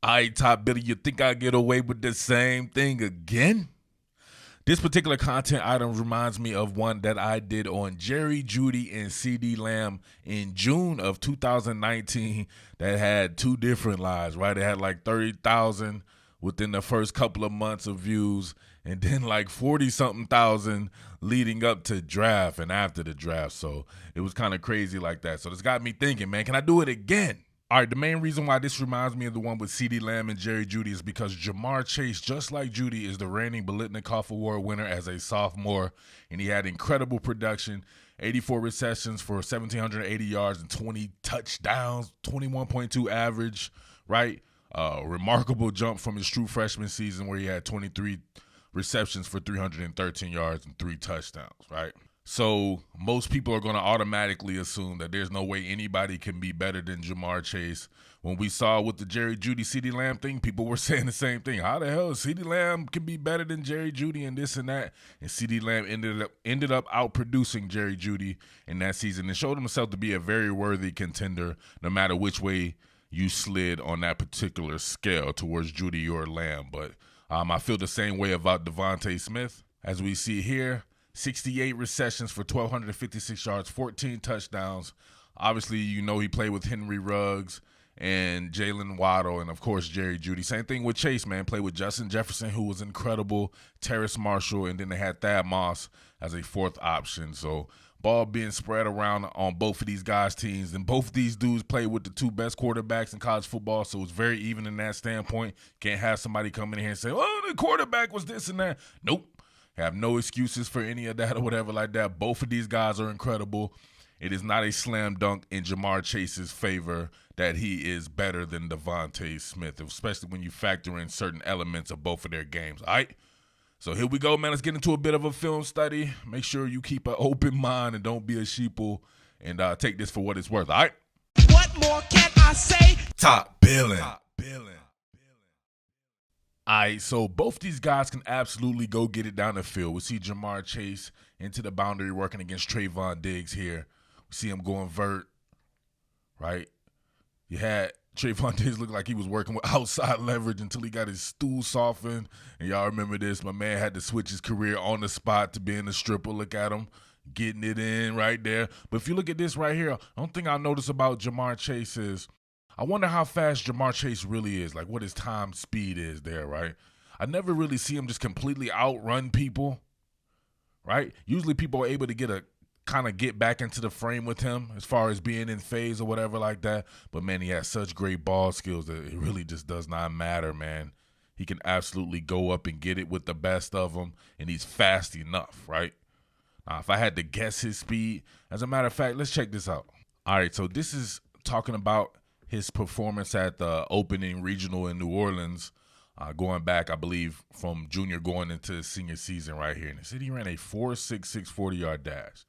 All right, Top Billy, you think I get away with the same thing again? This particular content item reminds me of one that I did on Jerry Jeudy and CeeDee Lamb in June of 2019 that had two different lives, right? It had like 30,000 within the first couple of months of views, and then like 40-something thousand leading up to draft and after the draft. So it was kind of crazy like that. So this got me thinking, man, can I do it again? All right, the main reason why this reminds me of the one with CeeDee Lamb and Jerry Jeudy is because Jamar Chase, just like Jeudy, is the reigning Biletnikoff Award winner as a sophomore, and he had incredible production, 84 receptions for 1,780 yards and 20 touchdowns, 21.2 average, right? Remarkable jump from his true freshman season where he had 23 receptions for 313 yards and 3 touchdowns, right? So most people are going to automatically assume that there's no way anybody can be better than Jamar Chase. When we saw with the Jerry Jeudy, CeeDee Lamb thing, people were saying the same thing. How the hell CeeDee Lamb can be better than Jerry Jeudy and this and that? And CeeDee Lamb ended up outproducing Jerry Jeudy in that season and showed himself to be a very worthy contender no matter which way you slid on that particular scale towards Jeudy or Lamb. But I feel the same way about DeVonta Smith. As we see here, 68 receptions for 1,256 yards, 14 touchdowns. Obviously, you know he played with Henry Ruggs and Jalen Waddle and, of course, Jerry Jeudy. Same thing with Chase, man. Played with Justin Jefferson, who was incredible, Terrace Marshall, and then they had Thad Moss as a fourth option. So ball being spread around on both of these guys' teams. And both of these dudes played with the two best quarterbacks in college football, so it's very even in that standpoint. Can't have somebody come in here and say, oh, the quarterback was this and that. Nope. Have no excuses for any of that or whatever like that. Both of these guys are incredible. It is not a slam dunk in Jamar Chase's favor that he is better than DeVonta Smith, especially when you factor in certain elements of both of their games. All right? So here we go, man. Let's get into a bit of a film study. Make sure you keep an open mind and don't be a sheeple and take this for what it's worth. All right? What more can I say? Top Billin. All right, so both these guys can absolutely go get it down the field. We see Jamar Chase into the boundary working against Trayvon Diggs here. We see him going vert, right? You had Trayvon Diggs look like he was working with outside leverage until he got his stool softened. And y'all remember this. My man had to switch his career on the spot to being a stripper. Look at him getting it in right there. But if you look at this right here, one thing I notice about Jamar Chase is I wonder how fast Jamar Chase really is, like what his time speed is there, right? I never really see him just completely outrun people, right? Usually people are able to get back into the frame with him as far as being in phase or whatever like that. But, man, he has such great ball skills that it really just does not matter, man. He can absolutely go up and get it with the best of them, and he's fast enough, right? Now, if I had to guess his speed, as a matter of fact, let's check this out. All right, so this is talking about his performance at the opening regional in New Orleans, going back, I believe, from junior going into his senior season right here. And it said he ran a 4.66 40-yard dash.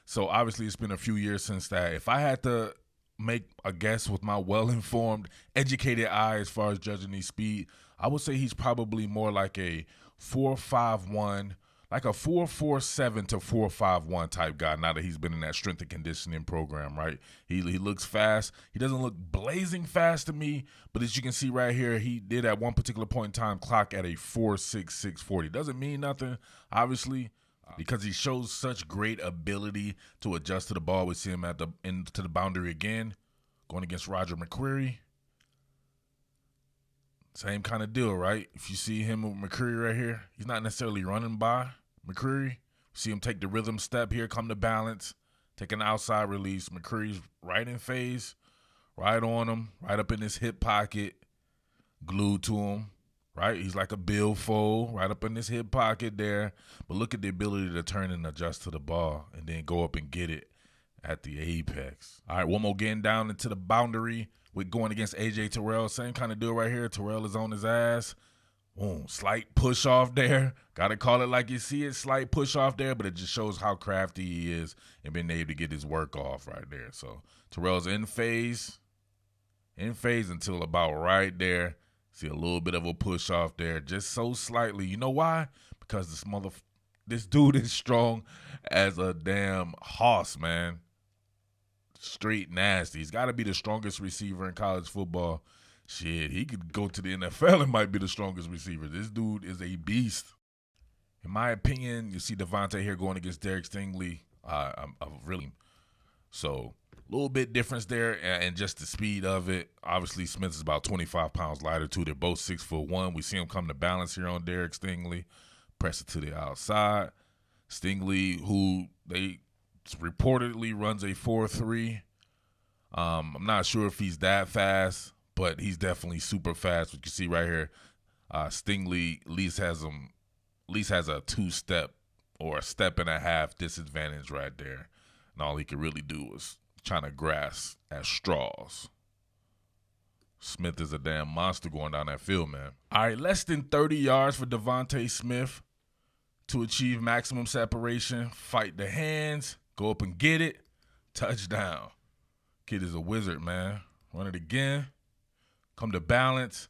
So, obviously, it's been a few years since that. If I had to make a guess with my well-informed, educated eye as far as judging his speed, I would say he's probably more like a 4.51, like a 4.47 to 4.51 type guy now that he's been in that strength and conditioning program, right? He looks fast. He doesn't look blazing fast to me, but as you can see right here, he did at one particular point in time clock at a 4.66 40. Doesn't mean nothing, obviously, because he shows such great ability to adjust to the ball. We see him into the boundary again, going against Roger McCreary. Same kind of deal, right? If you see him with McCreary right here, he's not necessarily running by McCreary. See him take the rhythm step here, come to balance, take an outside release. McCreary's right in phase, right on him, right up in his hip pocket, glued to him, right? He's like a billfold, right up in his hip pocket there. But look at the ability to turn and adjust to the ball and then go up and get it at the apex. All right, one more getting down into the boundary with going against A.J. Terrell. Same kind of deal right here. Terrell is on his ass. Boom, slight push off there. Got to call it like you see it, slight push off there, but it just shows how crafty he is and being able to get his work off right there. So Terrell's in phase until about right there. See a little bit of a push off there, just so slightly. You know why? Because this dude is strong as a damn hoss, man. Straight nasty. He's got to be the strongest receiver in college football. Shit, he could go to the NFL and might be the strongest receiver. This dude is a beast. In my opinion, you see DeVonta here going against Derek Stingley. I'm really so a little bit difference there, and just the speed of it. Obviously, Smith is about 25 pounds lighter too. They're both 6'1". We see him come to balance here on Derek Stingley, press it to the outside. Stingley, who they reportedly runs a 4.3. I'm not sure if he's that fast, but he's definitely super fast. You can see right here, Stingley at least has a 2-step or a step and a half disadvantage right there. And all he could really do was trying to grasp at straws. Smith is a damn monster going down that field, man. All right, less than 30 yards for DeVonta Smith to achieve maximum separation. Fight the hands, go up and get it, touchdown. Kid is a wizard, man. Run it again, come to balance,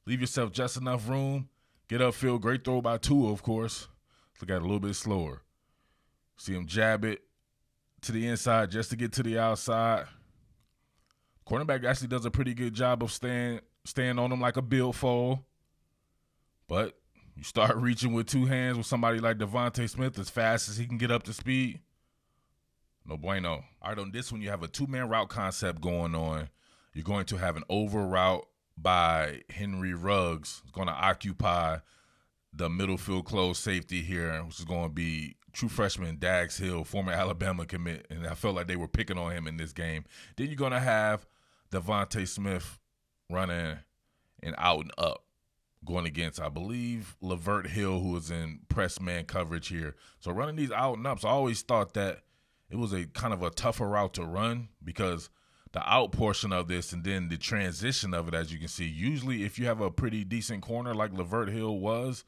leave yourself just enough room, get upfield. Great throw by Tua, of course. Let's look at it a little bit slower. See him jab it to the inside just to get to the outside. Cornerback actually does a pretty good job of staying on him like a billfold. But you start reaching with two hands with somebody like DeVonta Smith as fast as he can get up to speed. No bueno. All right, on this one, you have a two-man route concept going on. You're going to have an over route by Henry Ruggs. It's going to occupy the middle field close safety here, which is going to be true freshman Dax Hill, former Alabama commit, and I felt like they were picking on him in this game. Then you're going to have DeVonta Smith running an out and up, going against, I believe, Lavert Hill, who is in press man coverage here. So running these out and ups, I always thought that it was a kind of a tougher route to run because the out portion of this and then the transition of it, as you can see, usually if you have a pretty decent corner like Lavert Hill was,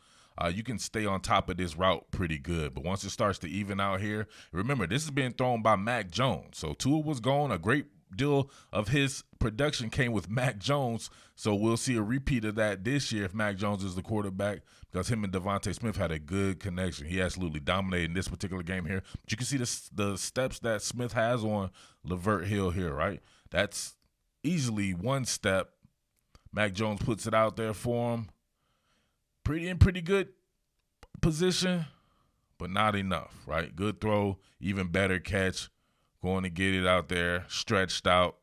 you can stay on top of this route pretty good. But once it starts to even out here, remember, this is being thrown by Mac Jones. So Tua was gone. A great deal of his production came with Mac Jones. So we'll see a repeat of that this year if Mac Jones is the quarterback, because him and DeVonta Smith had a good connection. He absolutely dominated in this particular game here. But you can see the steps that Smith has on Lavert Hill here, right? That's easily one step. Mac Jones puts it out there for him. Pretty good position, but not enough, right? Good throw, even better catch. Going to get it out there, stretched out,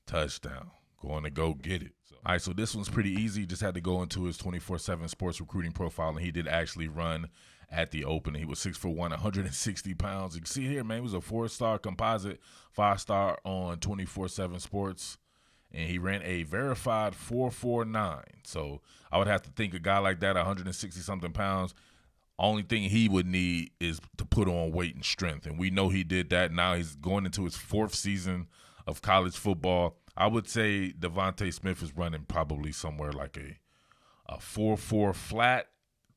touchdown. Going to go get it. All right, so this one's pretty easy. Just had to go into his 24/7 sports recruiting profile, and he did actually run at the opening. He was 6'1", 160 pounds. You can see here, man, he was a 4-star composite, 5-star on 24/7 sports. And he ran a verified 4.49. So I would have to think a guy like that, 160-something pounds, only thing he would need is to put on weight and strength. And we know he did that. Now he's going into his 4th season of college football. I would say DeVonta Smith is running probably somewhere like a 4.4 flat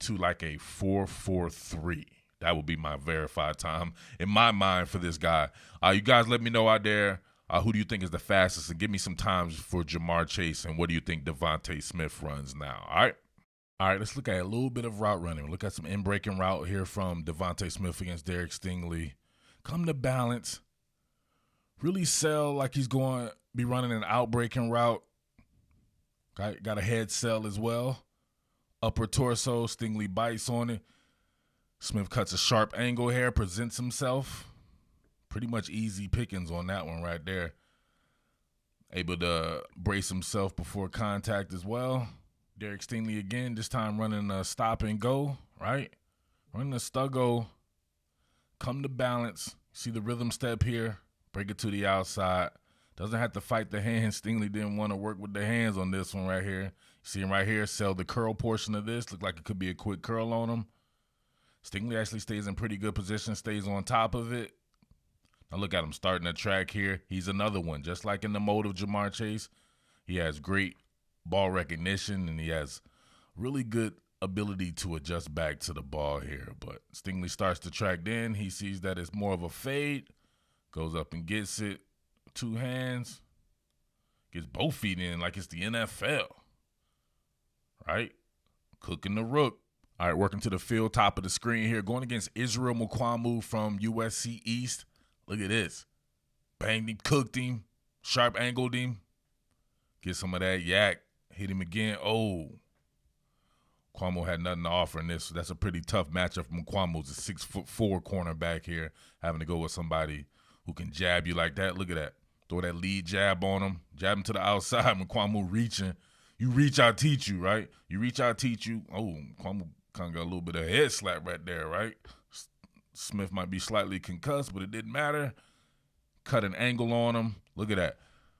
to like a 4.43. That would be my verified time in my mind for this guy. You guys let me know out there. Who do you think is the fastest? And give me some times for Jamar Chase. And what do you think DeVonta Smith runs now? All right, let's look at a little bit of route running. Look at some in-breaking route here from DeVonta Smith against Derek Stingley. Come to balance. Really sell like he's going to be running an out-breaking route. Got a head sell as well. Upper torso, Stingley bites on it. Smith cuts a sharp angle here, presents himself. Pretty much easy pickings on that one right there. Able to brace himself before contact as well. Derek Stingley again, this time running a stop and go, right? Running a stuggo, come to balance. See the rhythm step here, break it to the outside. Doesn't have to fight the hands. Stingley didn't want to work with the hands on this one right here. See him right here, sell the curl portion of this. Look like it could be a quick curl on him. Stingley actually stays in pretty good position, stays on top of it. Now look at him starting the track here. He's another one, just like in the mode of Jamar Chase. He has great ball recognition, and he has really good ability to adjust back to the ball here. But Stingley starts the track then. He sees that it's more of a fade, goes up and gets it. 2 hands, gets both feet in like it's the NFL, right? Cooking the rook. All right, working to the field, top of the screen here, going against Israel Mukwamu from USC East. Look at this. Banged him, cooked him, sharp angled him. Get some of that yak. Hit him again. Oh. Kwamo had nothing to offer in this. That's a pretty tough matchup from Kwamo's a 6'4" cornerback here, having to go with somebody who can jab you like that. Look at that. Throw that lead jab on him. Jab him to the outside. Kwamo reaching. You reach, I teach you, right? You reach, I teach you. Oh, Kwamo kind of got a little bit of head slap right there, right? Smith might be slightly concussed, but it didn't matter. Cut an angle on him. Look at that.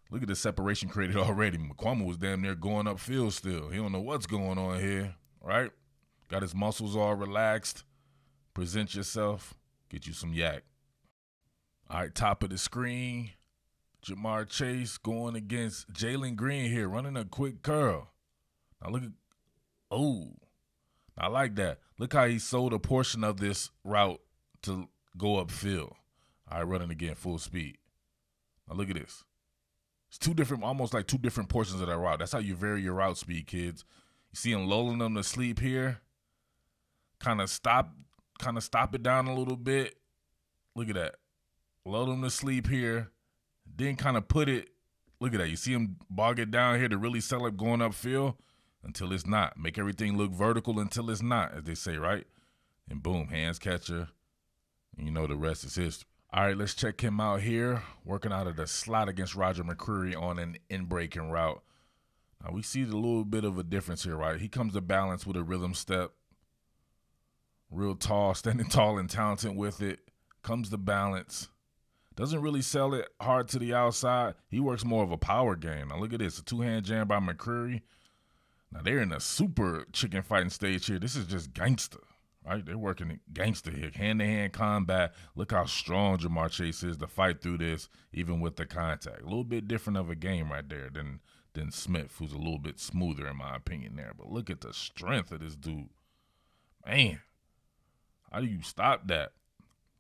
Look at the separation created already. Kwamo was damn near going upfield still. He don't know what's going on here, right? Got his muscles all relaxed. Present yourself. Get you some yak. All right, top of the screen. Ja'Marr Chase going against Jalen Green here, running a quick curl. Now look at, oh, I like that. Look how he sold a portion of this route to go upfield. All right, running again, full speed. Now look at this. It's two different, almost like two different portions of that route. That's how you vary your route speed, kids. You see him lulling them to sleep here. Kind of stop it down a little bit. Look at that. Lull them to sleep here. Then kind of put it, look at that. You see him bog it down here to really sell it going upfield until it's not. Make everything look vertical until it's not, as they say, right? And boom, hands catcher. And you know the rest is history. All right, let's check him out here. Working out of the slot against Roger McCreary on an in-breaking route. Now we see a little bit of a difference here, right? He comes to balance with a rhythm step. Real tall, standing tall and talented with it. Comes to balance. Doesn't really sell it hard to the outside. He works more of a power game. Now look at this, a two-hand jam by McCreary. Now they're in a super chicken fighting stage here. This is just gangster, right? They're working gangster here, hand-to-hand combat. Look how strong Ja'Marr Chase is to fight through this, even with the contact. A little bit different of a game right there than Smith, who's a little bit smoother in my opinion there. But look at the strength of this dude. Man, how do you stop that?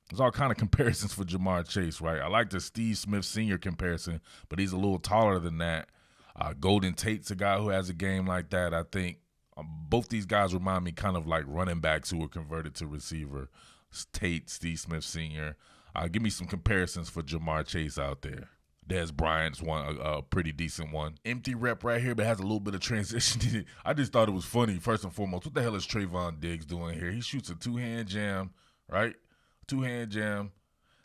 There's all kind of comparisons for Ja'Marr Chase, right? I like the Steve Smith Sr. comparison, but he's a little taller than that. Golden Tate's a guy who has a game like that. I think both these guys remind me kind of like running backs who were converted to receiver. Tate, Steve Smith Sr. Give me some comparisons for Ja'Marr Chase out there. Dez Bryant's one, a pretty decent one. Empty rep right here, but has a little bit of transition in it. I just thought it was funny, first and foremost. What the hell is Trayvon Diggs doing here? He shoots a two-hand jam, right? Two-hand jam.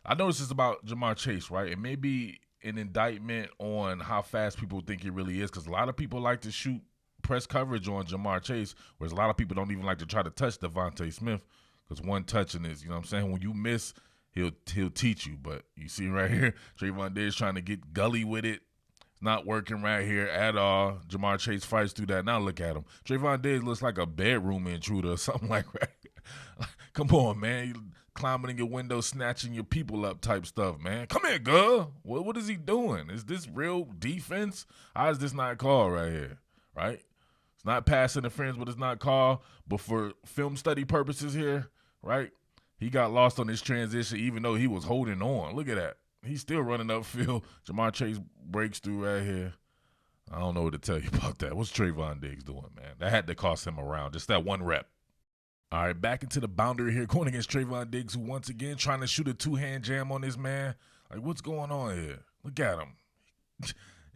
I know this is about Ja'Marr Chase, right? It may be an indictment on how fast people think he really is, because a lot of people like to shoot press coverage on Ja'Marr Chase, whereas a lot of people don't even like to try to touch DeVonta Smith, because one touching is, you know what I'm saying? When you miss, he'll teach you. But you see right here, Trayvon Diggs trying to get gully with it. It's not working right here at all. Ja'Marr Chase fights through that. Now look at him. Trayvon Diggs looks like a bedroom intruder or something like that. Come on, man. You climbing in your window, snatching your people up type stuff, man. Come here, girl. What is he doing? Is this real defense? How is this not called right here, right? It's not pass interference, but it's not called. But for film study purposes here, right, he got lost on this transition even though he was holding on. Look at that. He's still running upfield. Ja'Marr Chase breaks through right here. I don't know what to tell you about that. What's Trayvon Diggs doing, man? That had to cost him a round, just that one rep. All right, back into the boundary here, going against Trayvon Diggs, who once again trying to shoot a two-hand jam on this man. Like, what's going on here? Look at him.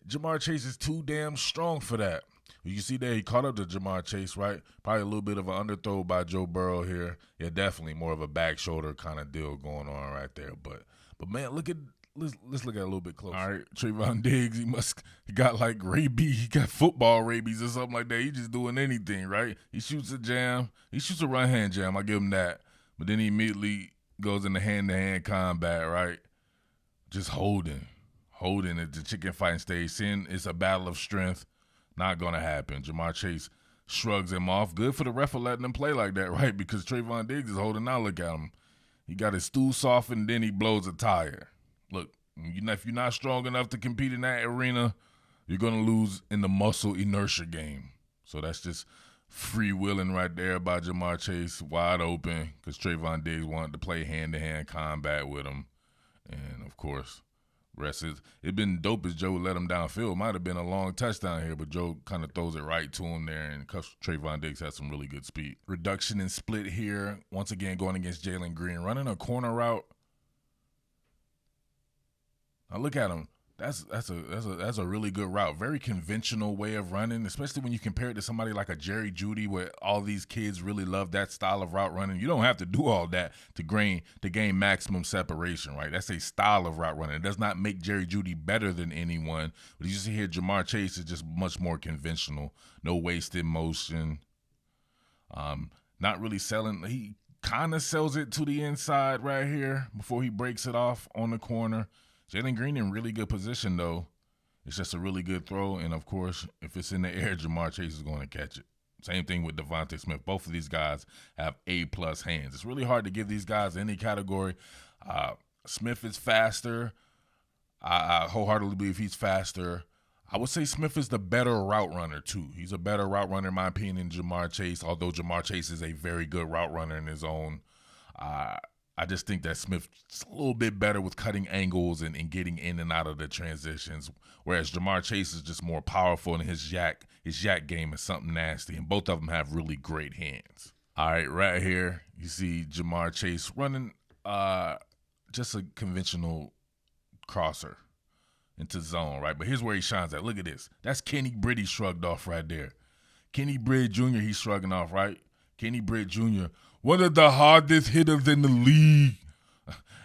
Ja'Marr Chase is too damn strong for that. You can see there he caught up to Ja'Marr Chase, right? Probably a little bit of an underthrow by Joe Burrow here. Yeah, definitely more of a back shoulder kind of deal going on right there. But man, let's look at it a little bit closer. All right, Trayvon Diggs, he got like rabies. He got football rabies or something like that. He just doing anything, right? He shoots a jam. He shoots a right-hand jam. I give him that. But then he immediately goes into hand-to-hand combat, right? Just holding at the chicken fighting stage. Seeing it's a battle of strength. Not going to happen. Ja'Marr Chase shrugs him off. Good for the ref for letting him play like that, right? Because Trayvon Diggs is holding out. Look at him. He got his stool softened, then he blows a tire. Look, if you're not strong enough to compete in that arena, you're going to lose in the muscle inertia game. So that's just free-willing right there by Ja'Marr Chase, wide open, because Trayvon Diggs wanted to play hand-to-hand combat with him. And, of course, rest is it been dope as Joe let him downfield. Might have been a long touchdown here, but Joe kind of throws it right to him there, and Trayvon Diggs has some really good speed. Reduction and split here, once again going against Jalen Green, running a corner route. Now look at him. That's a really good route. Very conventional way of running, especially when you compare it to somebody like a Jerry Jeudy, where all these kids really love that style of route running. You don't have to do all that to gain maximum separation, right? That's a style of route running. It does not make Jerry Jeudy better than anyone. But you see here, Jamar Chase is just much more conventional. No wasted motion. Not really selling. He kind of sells it to the inside right here before he breaks it off on the corner. Jalen Green in really good position, though. It's just a really good throw. And, of course, if it's in the air, Jamar Chase is going to catch it. Same thing with DeVonta Smith. Both of these guys have A-plus hands. It's really hard to give these guys any category. Smith is faster. I wholeheartedly believe he's faster. I would say Smith is the better route runner, too. He's a better route runner, in my opinion, than Jamar Chase, although Jamar Chase is a very good route runner in his own. I just think that Smith's a little bit better with cutting angles and getting in and out of the transitions, whereas Jamar Chase is just more powerful, and his yak game is something nasty, and both of them have really great hands. All right, right here, you see Jamar Chase running just a conventional crosser into zone, right? But here's where he shines at. Look at this. That's Kenny Britt shrugged off right there. Kenny Britt Jr., he's shrugging off, right? Kenny Britt Jr., one of the hardest hitters in the league.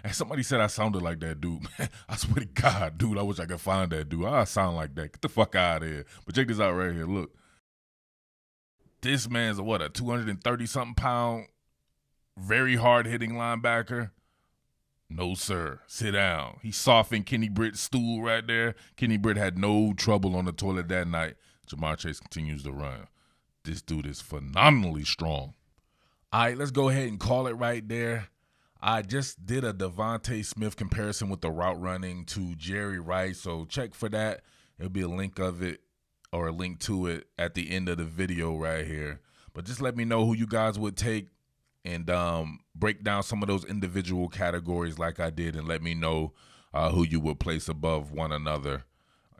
And somebody said I sounded like that dude. I swear to God, dude, I wish I could find that dude. I sound like that. Get the fuck out of here. But check this out right here. Look. This man's a 230-something pound, very hard-hitting linebacker? No, sir. Sit down. He softened Kenny Britt's stool right there. Kenny Britt had no trouble on the toilet that night. Jamar Chase continues to run. This dude is phenomenally strong. All right, let's go ahead and call it right there. I just did a DeVonta Smith comparison with the route running to Jerry Rice, so check for that. There'll be a link of it or a link to it at the end of the video right here. But just let me know who you guys would take and break down some of those individual categories like I did, and let me know who you would place above one another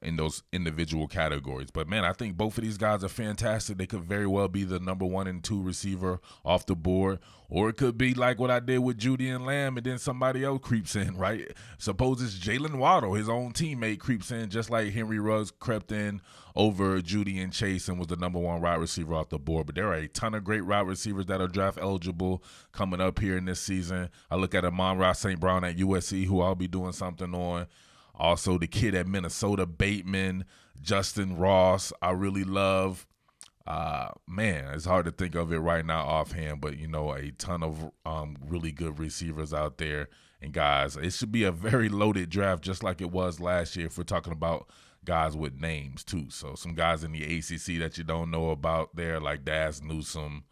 in those individual categories. But, man, I think both of these guys are fantastic. They could very well be the number 1 and 2 receiver off the board, or it could be like what I did with Jeudy and Lamb, and then somebody else creeps in, right? Suppose it's Jalen Waddle, his own teammate, creeps in, just like Henry Ruggs crept in over Jeudy and Chase and was the number 1 wide receiver off the board. But there are a ton of great wide receivers that are draft eligible coming up here in this season. I look at Amon-Ra St. Brown at USC, who I'll be doing something on. Also, the kid at Minnesota, Bateman, Justin Ross, I really love. Man, it's hard to think of it right now offhand, but, you know, a ton of really good receivers out there. And, guys, it should be a very loaded draft just like it was last year if we're talking about guys with names, too. So, some guys in the ACC that you don't know about there, like Daz Newsome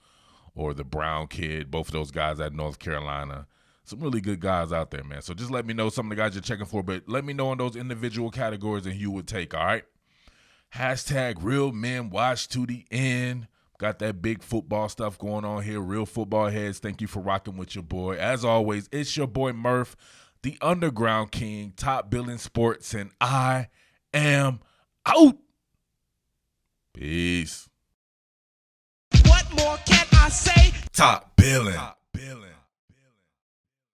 or the Brown kid, both of those guys at North Carolina. Some really good guys out there, man. So just let me know some of the guys you're checking for, but let me know on those individual categories and who you would take, all right? Hashtag real men watch to the end. Got that big football stuff going on here. Real football heads, thank you for rocking with your boy. As always, it's your boy Murph, the Underground King, top billing sports, and I am out. Peace. What more can I say? Top billing. Top billing.